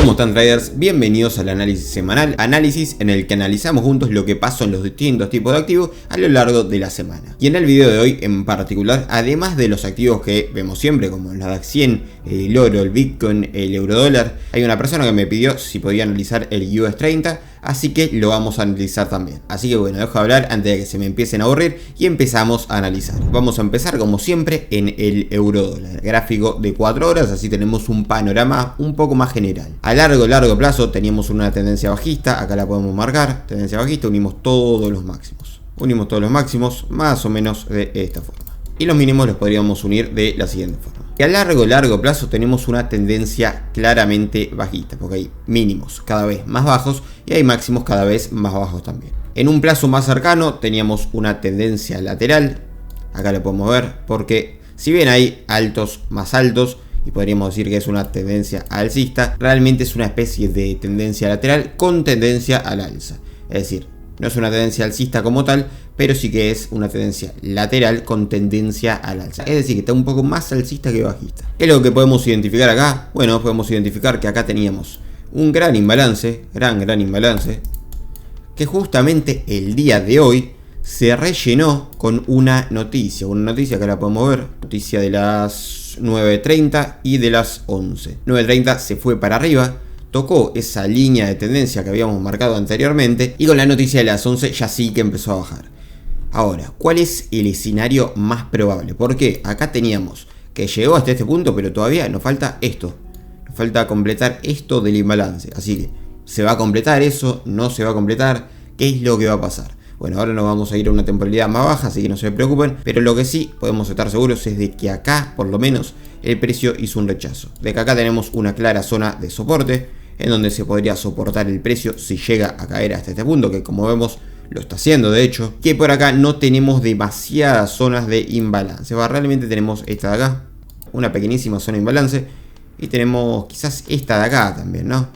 ¿Cómo están, traders? Bienvenidos al análisis semanal, análisis en el que analizamos juntos lo que pasó en los distintos tipos de activos a lo largo de la semana. Y en el video de hoy en particular, además de los activos que vemos siempre como el Nasdaq 100, el oro, el Bitcoin, el eurodólar, hay una persona que me pidió si podía analizar el US 30, así que lo vamos a analizar también. Así que bueno, dejo de hablar antes de que se me empiecen a aburrir y empezamos a analizar. Vamos a empezar como siempre en el eurodólar, gráfico de 4 horas, así tenemos un panorama un poco más general. A largo plazo teníamos una tendencia bajista, acá la podemos marcar, tendencia bajista, unimos todos los máximos. Unimos todos los máximos más o menos de esta forma. Y los mínimos los podríamos unir de la siguiente forma. Y a largo plazo tenemos una tendencia claramente bajista, porque hay mínimos cada vez más bajos y hay máximos cada vez más bajos también. En un plazo más cercano teníamos una tendencia lateral, acá lo podemos ver, porque si bien hay altos más altos, y podríamos decir que es una tendencia alcista, realmente es una especie de tendencia lateral con tendencia al alza. Es decir, no es una tendencia alcista como tal, pero sí que es una tendencia lateral con tendencia al alza. Es decir, que está un poco más alcista que bajista. ¿Qué es lo que podemos identificar acá? Bueno, podemos identificar que acá teníamos un gran imbalance, gran imbalance, que justamente el día de hoy se rellenó con una noticia que la podemos ver, noticia de las 9:30 y de las 11. 9:30 se fue para arriba, tocó esa línea de tendencia que habíamos marcado anteriormente y con la noticia de las 11 ya sí que empezó a bajar. Ahora, ¿cuál es el escenario más probable? Porque acá teníamos que llegó hasta este punto, pero todavía nos falta esto. Nos falta completar esto del imbalance. Así que, ¿se va a completar eso? ¿No se va a completar? ¿Qué es lo que va a pasar? Bueno, ahora nos vamos a ir a una temporalidad más baja, así que no se preocupen. Pero lo que sí podemos estar seguros es de que acá, por lo menos, el precio hizo un rechazo. De que acá tenemos una clara zona de soporte, en donde se podría soportar el precio si llega a caer hasta este punto, que como vemos lo está haciendo de hecho. Que por acá no tenemos demasiadas zonas de imbalance. Realmente tenemos esta de acá, una pequeñísima zona de imbalance. Y tenemos quizás esta de acá también, ¿no?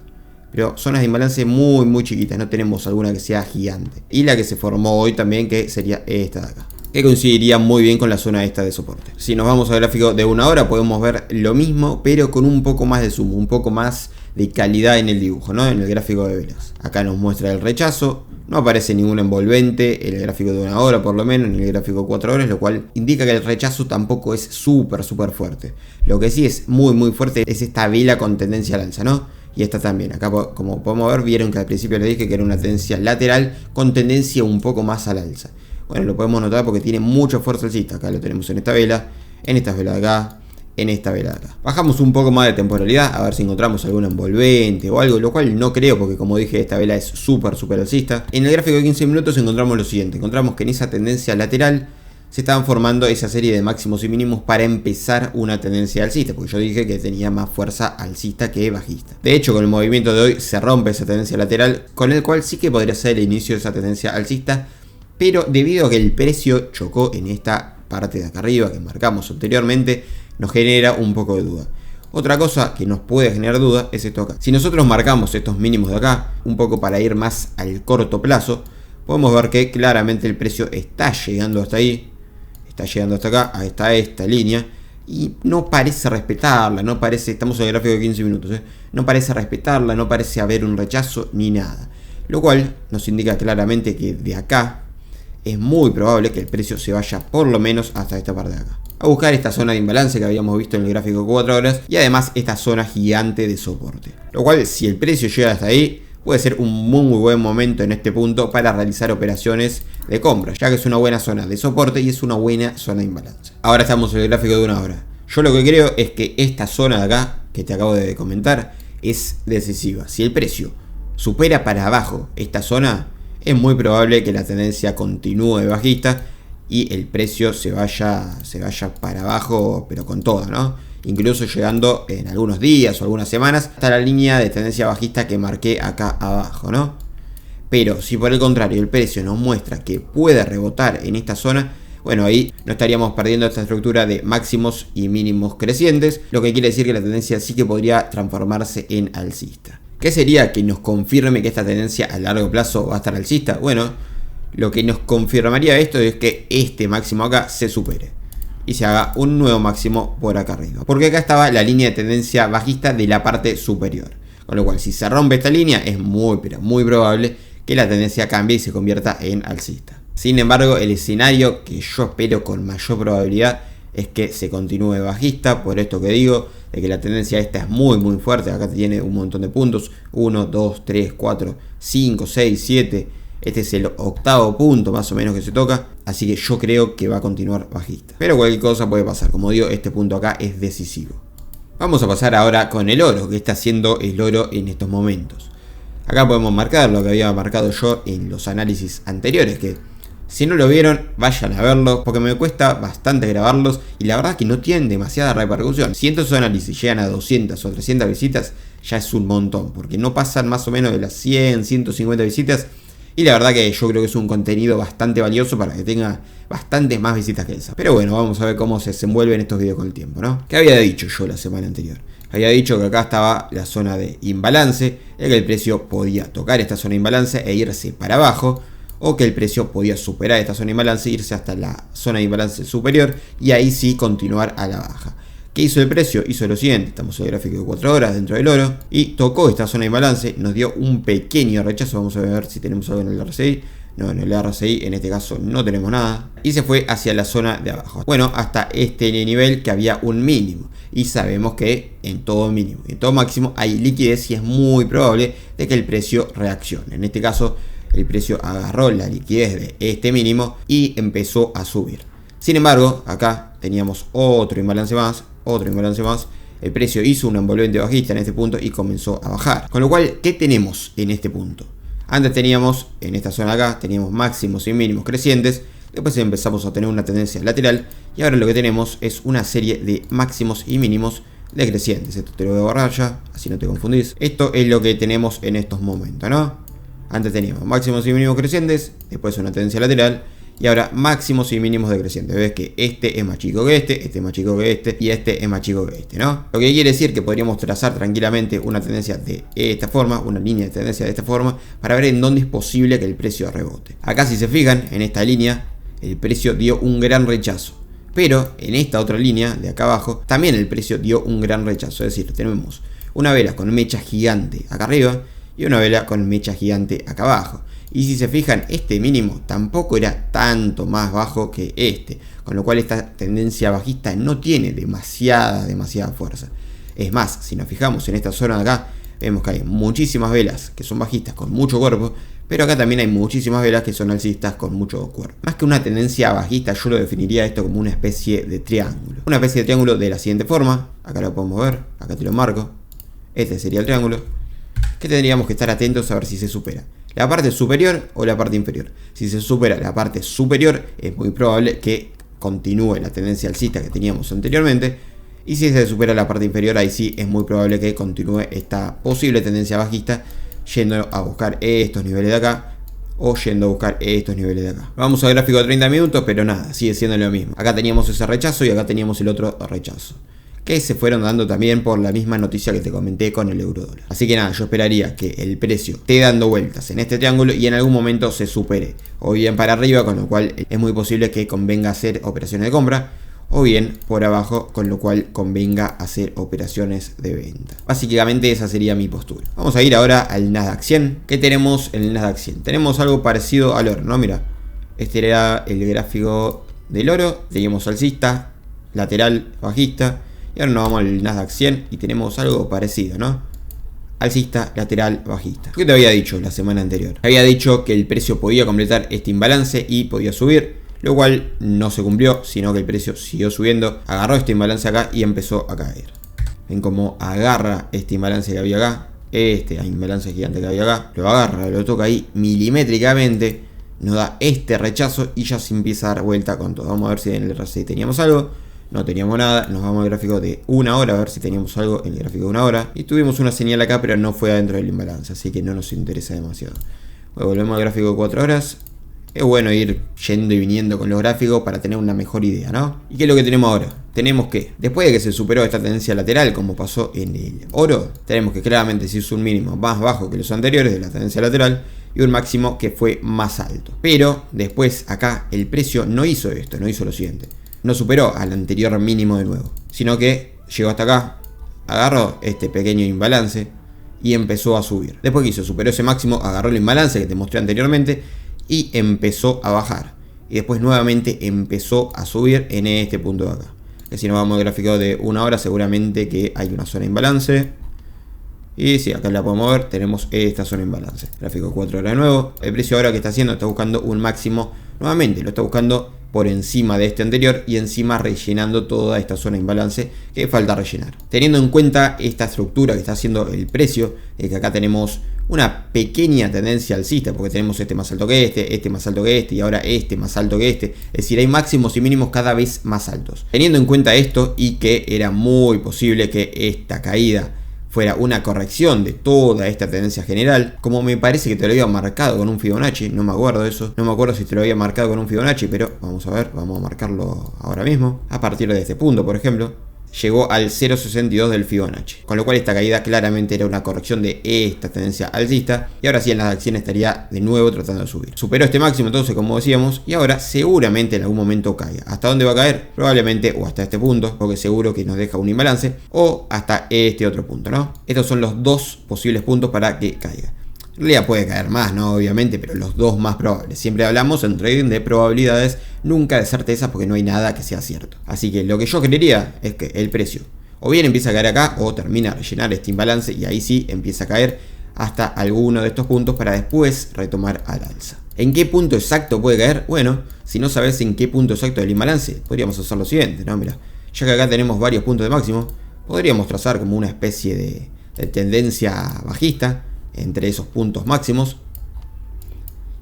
Pero zonas de imbalance muy chiquitas, no tenemos alguna que sea gigante. Y la que se formó hoy también, que sería esta de acá, que coincidiría muy bien con la zona esta de soporte. Si nos vamos al gráfico de una hora podemos ver lo mismo, pero con un poco más de zoom, un poco más de calidad en el dibujo, ¿no? En el gráfico de velas. Acá nos muestra el rechazo, no aparece ningún envolvente en el gráfico de una hora por lo menos, en el gráfico de 4 horas, lo cual indica que el rechazo tampoco es súper fuerte. Lo que sí es muy fuerte es esta vela con tendencia al alza, ¿no? Y esta también, acá como podemos ver, vieron que al principio les dije que era una tendencia lateral con tendencia un poco más al alza. Bueno, lo podemos notar porque tiene mucha fuerza alcista. Acá lo tenemos en esta vela, en esta vela de acá, en esta vela de acá. Bajamos un poco más de temporalidad, a ver si encontramos algún envolvente o algo, lo cual no creo porque como dije esta vela es súper alcista. En el gráfico de 15 minutos encontramos lo siguiente, encontramos que en esa tendencia lateral se estaban formando esa serie de máximos y mínimos para empezar una tendencia alcista, porque yo dije que tenía más fuerza alcista que bajista. De hecho, con el movimiento de hoy se rompe esa tendencia lateral, con el cual sí que podría ser el inicio de esa tendencia alcista, pero debido a que el precio chocó en esta parte de acá arriba que marcamos anteriormente, nos genera un poco de duda. Otra cosa que nos puede generar duda es esto acá. Si nosotros marcamos estos mínimos de acá, un poco para ir más al corto plazo, podemos ver que claramente el precio está llegando hasta ahí. Está llegando hasta acá, hasta esta línea, y no parece respetarla, no parece, estamos en el gráfico de 15 minutos, no parece respetarla, no parece haber un rechazo ni nada. Lo cual nos indica claramente que de acá es muy probable que el precio se vaya por lo menos hasta esta parte de acá, a buscar esta zona de imbalance que habíamos visto en el gráfico de 4 horas, y además esta zona gigante de soporte. Lo cual, si el precio llega hasta ahí, puede ser un muy buen momento en este punto para realizar operaciones de compra, ya que es una buena zona de soporte y es una buena zona de imbalance. Ahora estamos en el gráfico de una hora. Yo lo que creo es que esta zona de acá, que te acabo de comentar, es decisiva. Si el precio supera para abajo esta zona, es muy probable que la tendencia continúe bajista y el precio se vaya para abajo, pero con todo, ¿no? Incluso llegando en algunos días o algunas semanas hasta la línea de tendencia bajista que marqué acá abajo, ¿no? Pero si por el contrario el precio nos muestra que puede rebotar en esta zona, bueno, ahí no estaríamos perdiendo esta estructura de máximos y mínimos crecientes, lo que quiere decir que la tendencia sí que podría transformarse en alcista. ¿Qué sería que nos confirme que esta tendencia a largo plazo va a estar alcista? Bueno, lo que nos confirmaría esto es que este máximo acá se supere y se haga un nuevo máximo por acá arriba, porque acá estaba la línea de tendencia bajista de la parte superior. Con lo cual, si se rompe esta línea, es muy, pero muy probable que la tendencia cambie y se convierta en alcista. Sin embargo, el escenario que yo espero con mayor probabilidad es que se continúe bajista, por esto que digo, de que la tendencia esta es muy muy fuerte. Acá tiene un montón de puntos, 1, 2, 3, 4, 5, 6, 7, este es el octavo punto más o menos que se toca, así que yo creo que va a continuar bajista. Pero cualquier cosa puede pasar, como digo, este punto acá es decisivo. Vamos a pasar ahora con el oro, que está haciendo el oro en estos momentos. Acá podemos marcar lo que había marcado yo en los análisis anteriores, que si no lo vieron, vayan a verlo, porque me cuesta bastante grabarlos y la verdad es que no tienen demasiada repercusión. Si estos análisis llegan a 200 o 300 visitas, ya es un montón, porque no pasan más o menos de las 100, 150 visitas. Y la verdad que yo creo que es un contenido bastante valioso para que tenga bastantes más visitas que esa. Pero bueno, vamos a ver cómo se desenvuelven estos videos con el tiempo, ¿no? ¿Qué había dicho yo la semana anterior? Había dicho que acá estaba la zona de imbalance, en que el precio podía tocar esta zona de imbalance e irse para abajo, o que el precio podía superar esta zona de imbalance e irse hasta la zona de imbalance superior y ahí sí continuar a la baja. ¿Qué hizo el precio? Hizo lo siguiente, estamos en el gráfico de 4 horas dentro del oro y tocó esta zona de imbalance, nos dio un pequeño rechazo, vamos a ver si tenemos algo en el RSI. No, en el RSI en este caso no tenemos nada. Y se fue hacia la zona de abajo. Bueno, hasta este nivel que había un mínimo. Y sabemos que en todo mínimo y en todo máximo hay liquidez y es muy probable de que el precio reaccione. En este caso el precio agarró la liquidez de este mínimo y empezó a subir. Sin embargo, acá teníamos otro imbalance más. El precio hizo un envolvente bajista en este punto y comenzó a bajar. Con lo cual, ¿qué tenemos en este punto? Antes teníamos, en esta zona acá, teníamos máximos y mínimos crecientes. Después empezamos a tener una tendencia lateral. Y ahora lo que tenemos es una serie de máximos y mínimos decrecientes. Esto te lo voy a borrar ya, así no te confundís. Esto es lo que tenemos en estos momentos, ¿no? Antes teníamos máximos y mínimos crecientes. Después una tendencia lateral. Y ahora máximos y mínimos decrecientes. Ves que este es más chico que este es más chico que este y este es más chico que este, ¿no? Lo que quiere decir que podríamos trazar tranquilamente una tendencia de esta forma, una línea de tendencia de esta forma, para ver en dónde es posible que el precio rebote. Acá si se fijan, en esta línea, el precio dio un gran rechazo. Pero en esta otra línea de acá abajo, también el precio dio un gran rechazo. Es decir, tenemos una vela con mecha gigante acá arriba y una vela con mecha gigante acá abajo. Y si se fijan, este mínimo tampoco era tanto más bajo que este, con lo cual esta tendencia bajista no tiene demasiada fuerza. Es más, si nos fijamos en esta zona de acá, vemos que hay muchísimas velas que son bajistas con mucho cuerpo, pero acá también hay muchísimas velas que son alcistas con mucho cuerpo. Más que una tendencia bajista, yo lo definiría esto como una especie de triángulo. Una especie de triángulo de la siguiente forma, acá lo podemos ver, acá te lo marco. Este sería el triángulo, que tendríamos que estar atentos a ver si se supera la parte superior o la parte inferior. Si se supera la parte superior, es muy probable que continúe la tendencia alcista que teníamos anteriormente. Y si se supera la parte inferior, ahí sí es muy probable que continúe esta posible tendencia bajista, yendo a buscar estos niveles de acá o yendo a buscar estos niveles de acá. Vamos al gráfico de 30 minutos, pero nada, sigue siendo lo mismo. Acá teníamos ese rechazo y acá teníamos el otro rechazo, que se fueron dando también por la misma noticia que te comenté con el euro dólar. Así que nada, yo esperaría que el precio esté dando vueltas en este triángulo y en algún momento se supere, o bien para arriba, con lo cual es muy posible que convenga hacer operaciones de compra, o bien por abajo, con lo cual convenga hacer operaciones de venta. Básicamente esa sería mi postura. Vamos a ir ahora al Nasdaq 100. ¿Qué tenemos en el Nasdaq 100? Tenemos algo parecido al oro, ¿no? Mira, este era el gráfico del oro. Teníamos alcista, lateral, bajista. Y ahora nos vamos al Nasdaq 100 y tenemos algo parecido, ¿no? Alcista, lateral, bajista. ¿Qué te había dicho la semana anterior? Había dicho que el precio podía completar este imbalance y podía subir, lo cual no se cumplió, sino que el precio siguió subiendo, agarró este imbalance acá y empezó a caer. Ven cómo agarra este imbalance que había acá, este imbalance gigante que había acá, lo agarra, lo toca ahí milimétricamente, nos da este rechazo y ya se empieza a dar vuelta con todo. Vamos a ver si en el RSI teníamos algo. No teníamos nada, nos vamos al gráfico de una hora a ver si teníamos algo en el gráfico de una hora. Y tuvimos una señal acá, pero no fue adentro del imbalance, así que no nos interesa demasiado. Bueno, volvemos al gráfico de 4 horas. Es bueno ir yendo y viniendo con los gráficos para tener una mejor idea, ¿no? ¿Y qué es lo que tenemos ahora? Tenemos que, después de que se superó esta tendencia lateral, como pasó en el oro, tenemos que claramente se hizo un mínimo más bajo que los anteriores de la tendencia lateral y un máximo que fue más alto. Pero después acá el precio no hizo esto, no hizo lo siguiente. No superó al anterior mínimo de nuevo, sino que llegó hasta acá, agarró este pequeño imbalance y empezó a subir. Después que hizo, superó ese máximo, agarró el imbalance que te mostré anteriormente y empezó a bajar. Y después nuevamente empezó a subir en este punto de acá. Que si nos vamos al gráfico de una hora, seguramente que hay una zona de imbalance. Y si acá la podemos ver, tenemos esta zona de imbalance. Gráfico 4 horas de nuevo. El precio ahora que está haciendo, está buscando un máximo. Nuevamente lo está buscando por encima de este anterior y encima rellenando toda esta zona de imbalance que falta rellenar. Teniendo en cuenta esta estructura que está haciendo el precio, que acá tenemos una pequeña tendencia alcista, porque tenemos este más alto que este más alto que este y ahora este más alto que este. Es decir, hay máximos y mínimos cada vez más altos. Teniendo en cuenta esto y que era muy posible que esta caída fuera una corrección de toda esta tendencia general, como me parece que te lo había marcado con un Fibonacci, no me acuerdo de eso, no me acuerdo si te lo había marcado con un Fibonacci, pero vamos a ver, vamos a marcarlo ahora mismo, a partir de este punto, por ejemplo. Llegó al 0.62 del Fibonacci, con lo cual esta caída claramente era una corrección de esta tendencia alcista y ahora sí en las acciones estaría de nuevo tratando de subir. Superó este máximo entonces, como decíamos, y ahora seguramente en algún momento caiga. ¿Hasta dónde va a caer? Probablemente o hasta este punto, porque seguro que nos deja un imbalance, o hasta este otro punto, ¿no? Estos son los dos posibles puntos para que caiga. En realidad puede caer más, ¿no? Obviamente, pero los dos más probables. Siempre hablamos en trading de probabilidades, nunca de certezas, porque no hay nada que sea cierto. Así que lo que yo creería es que el precio o bien empieza a caer acá o termina a rellenar este imbalance y ahí sí empieza a caer hasta alguno de estos puntos para después retomar al alza. ¿En qué punto exacto puede caer? Bueno, si no sabes en qué punto exacto del imbalance, podríamos hacer lo siguiente, ¿no? Mira, ya que acá tenemos varios puntos de máximo, podríamos trazar como una especie de tendencia bajista entre esos puntos máximos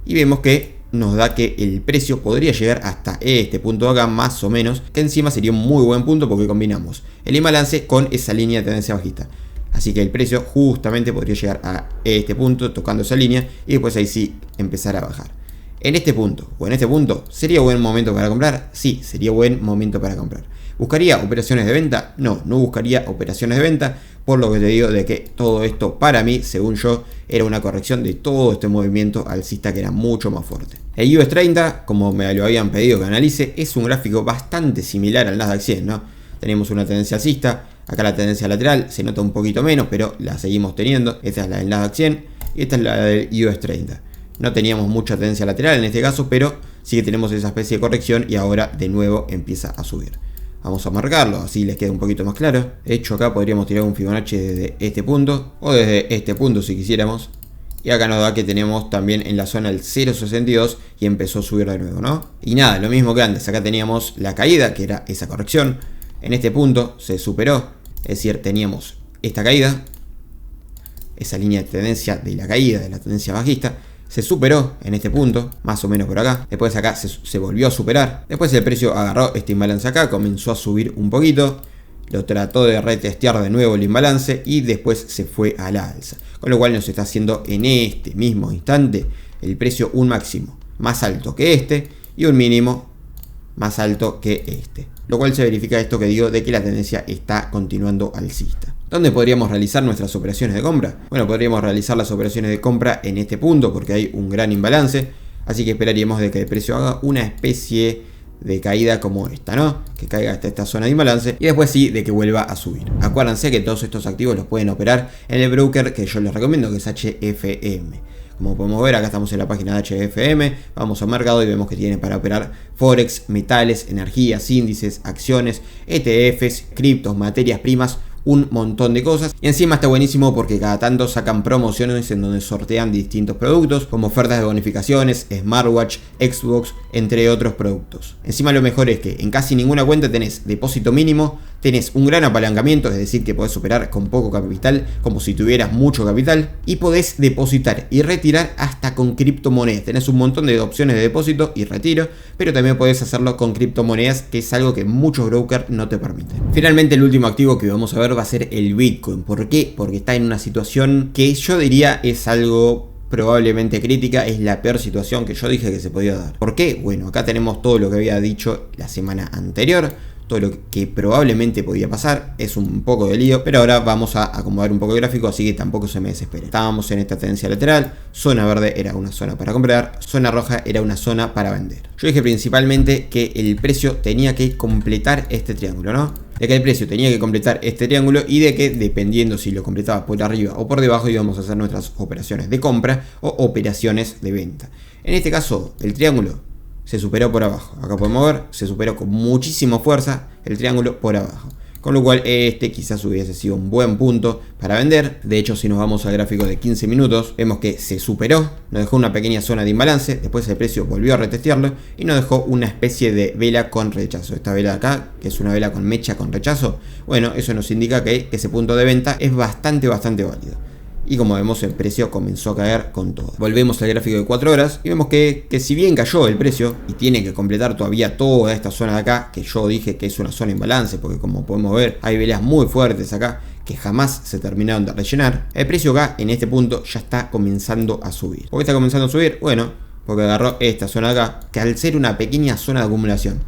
y vemos que nos da que el precio podría llegar hasta este punto de acá más o menos, que encima sería un muy buen punto porque combinamos el imbalance con esa línea de tendencia bajista. Así que el precio justamente podría llegar a este punto tocando esa línea y después ahí sí empezar a bajar. En este punto o en este punto, ¿sería buen momento para comprar? Sí, sería buen momento para comprar. ¿Buscaría operaciones de venta? No, no buscaría operaciones de venta, por lo que te digo de que todo esto para mí, según yo, era una corrección de todo este movimiento alcista que era mucho más fuerte. El US 30, como me lo habían pedido que analice, es un gráfico bastante similar al Nasdaq 100, ¿no? Tenemos una tendencia alcista, acá la tendencia lateral se nota un poquito menos, pero la seguimos teniendo. Esta es la del Nasdaq 100 y esta es la del US 30. No teníamos mucha tendencia lateral en este caso, pero sí que tenemos esa especie de corrección y ahora de nuevo empieza a subir. Vamos a marcarlo, así les queda un poquito más claro. De hecho, acá podríamos tirar un Fibonacci desde este punto o desde este punto si quisiéramos. Y acá nos da que tenemos también en la zona el 0.62 y empezó a subir de nuevo, ¿no? Y nada, lo mismo que antes. Acá teníamos la caída, que era esa corrección. En este punto se superó, es decir, teníamos esta caída, esa línea de tendencia de la caída, de la tendencia bajista. Se superó en este punto, más o menos por acá. Después acá se volvió a superar. Después el precio agarró este imbalance acá, comenzó a subir un poquito. Lo trató de retestear de nuevo el imbalance y después se fue a la alza. Con lo cual nos está haciendo en este mismo instante el precio un máximo más alto que este y un mínimo más alto que este. Lo cual se verifica esto que digo de que la tendencia está continuando alcista. ¿Dónde podríamos realizar nuestras operaciones de compra? Bueno, podríamos realizar las operaciones de compra en este punto porque hay un gran imbalance. Así que esperaríamos de que el precio haga una especie de caída como esta, ¿no? Que caiga hasta esta zona de imbalance y después sí de que vuelva a subir. Acuérdense que todos estos activos los pueden operar en el broker que yo les recomiendo, que es HFM. Como podemos ver, acá estamos en la página de HFM, vamos a mercado y vemos que tiene para operar Forex, metales, energías, índices, acciones, ETFs, criptos, materias primas, un montón de cosas. Y encima está buenísimo porque cada tanto sacan promociones en donde sortean distintos productos, como ofertas de bonificaciones, smartwatch, Xbox, entre otros productos. Encima lo mejor es que en casi ninguna cuenta tenés depósito mínimo, tenés un gran apalancamiento, es decir que podés operar con poco capital, como si tuvieras mucho capital, y podés depositar y retirar hasta con criptomonedas. Tenés un montón de opciones de depósito y retiro, pero también podés hacerlo con criptomonedas, que es algo que muchos brokers no te permiten. Finalmente, el último activo que vamos a ver va a ser el Bitcoin. ¿Por qué? Porque está en una situación que yo diría es algo probablemente crítica, es la peor situación que yo dije que se podía dar. ¿Por qué? Bueno, acá tenemos todo lo que había dicho la semana anterior, todo lo que probablemente podía pasar, es un poco de lío, pero ahora vamos a acomodar un poco el gráfico, así que tampoco se me desespere. Estábamos en esta tendencia lateral, zona verde era una zona para comprar, zona roja era una zona para vender. Yo dije principalmente que el precio tenía que completar este triángulo, ¿no? de que el precio tenía que completar este triángulo y de que dependiendo si lo completaba por arriba o por debajo íbamos a hacer nuestras operaciones de compra o operaciones de venta. En este caso el triángulo se superó por abajo. Acá podemos ver, se superó con muchísima fuerza el triángulo por abajo. Con lo cual este quizás hubiese sido un buen punto para vender. De hecho, si nos vamos al gráfico de 15 minutos, vemos que se superó, nos dejó una pequeña zona de imbalance, después el precio volvió a retestearlo y nos dejó una especie de vela con rechazo. Esta vela de acá, que es una vela con mecha con rechazo, bueno, eso nos indica que ese punto de venta es bastante válido. Y como vemos, el precio comenzó a caer con todo. Volvemos al gráfico de 4 horas y vemos que si bien cayó el precio y tiene que completar todavía toda esta zona de acá, que yo dije que es una zona en balance, porque como podemos ver hay velas muy fuertes acá que jamás se terminaron de rellenar, el precio acá en este punto ya está comenzando a subir. ¿Por qué está comenzando a subir? Bueno, porque agarró esta zona de acá, que al ser una pequeña zona de acumulación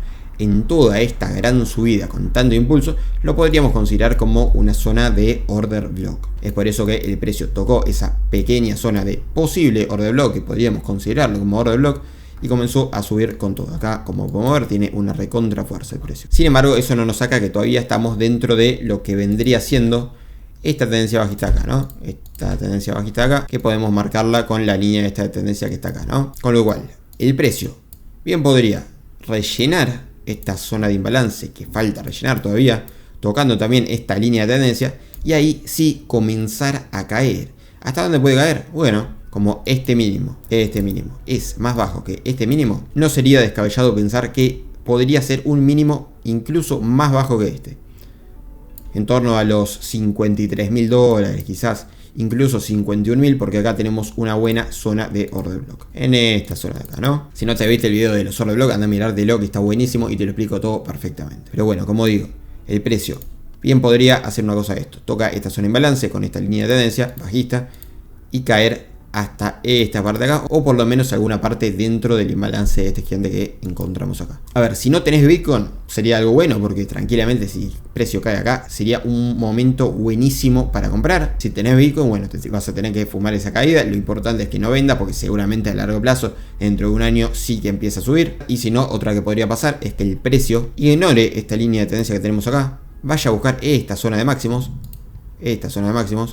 en toda esta gran subida con tanto impulso, lo podríamos considerar como una zona de order block. Es por eso que el precio tocó esa pequeña zona de posible order block, que podríamos considerarlo como order block, y comenzó a subir con todo. Acá, como podemos ver, tiene una recontra fuerza el precio. Sin embargo, eso no nos saca que todavía estamos dentro de lo que vendría siendo esta tendencia bajista acá, ¿no? Esta tendencia bajista acá, que podemos marcarla con la línea de esta tendencia que está acá, ¿no? Con lo cual, el precio bien podría rellenar esta zona de imbalance que falta rellenar todavía, tocando también esta línea de tendencia, y ahí sí comenzar a caer. ¿Hasta dónde puede caer? Bueno, como este mínimo es más bajo que este mínimo, no sería descabellado pensar que podría ser un mínimo incluso más bajo que este, en torno a los $53.000 quizás, incluso 51.000, porque acá tenemos una buena zona de order block. En esta zona de acá, ¿no? Si no te viste el video de los order block, anda a mirar de lo que está buenísimo y te lo explico todo perfectamente. Pero bueno, como digo, el precio bien podría hacer una cosa de esto. Toca esta zona de imbalance con esta línea de tendencia bajista y caer hasta esta parte de acá, o por lo menos alguna parte dentro del imbalance de este gigante que encontramos acá. A ver, si no tenés Bitcoin sería algo bueno, porque tranquilamente si el precio cae acá sería un momento buenísimo para comprar. Si tenés Bitcoin, bueno, te vas a tener que fumar esa caída. Lo importante es que no venda, porque seguramente a largo plazo, dentro de un año, sí que empieza a subir. Y si no, otra que podría pasar es que el precio ignore esta línea de tendencia que tenemos acá, vaya a buscar esta zona de máximos,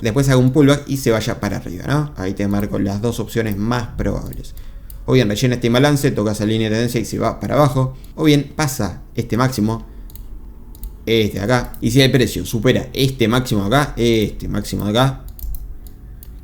después haga un pullback y se vaya para arriba, ¿no? Ahí te marco las dos opciones más probables. O bien rellena este imbalance, toca esa línea de tendencia y se va para abajo, o bien pasa este máximo, este de acá, y si el precio supera este máximo de acá,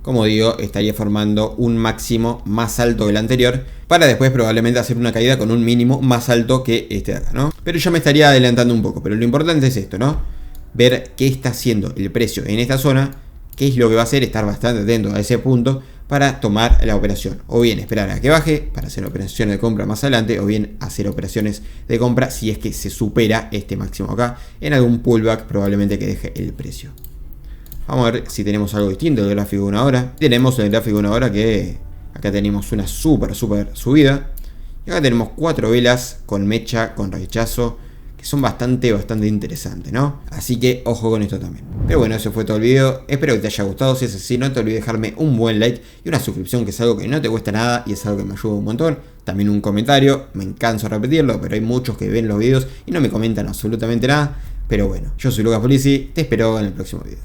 como digo, estaría formando un máximo más alto que el anterior, para después probablemente hacer una caída con un mínimo más alto que este de acá, ¿no? Pero ya me estaría adelantando un poco, pero lo importante es esto, ¿no? Ver qué está haciendo el precio en esta zona, qué es lo que va a hacer, estar bastante atento a ese punto para tomar la operación. O bien esperar a que baje para hacer operaciones de compra más adelante, o bien hacer operaciones de compra si es que se supera este máximo acá en algún pullback probablemente que deje el precio. Vamos a ver si tenemos algo distinto del gráfico de una hora. Tenemos el gráfico de una hora que acá tenemos una súper subida. Y acá tenemos 4 velas con mecha, con rechazo, que son bastante interesantes, ¿no? Así que ojo con esto también. Pero bueno, eso fue todo el video. Espero que te haya gustado. Si es así, no te olvides dejarme un buen like y una suscripción, que es algo que no te cuesta nada y es algo que me ayuda un montón. También un comentario. Me canso de repetirlo, pero hay muchos que ven los videos y no me comentan absolutamente nada. Pero bueno, yo soy Lucas Polizzi. Te espero en el próximo video.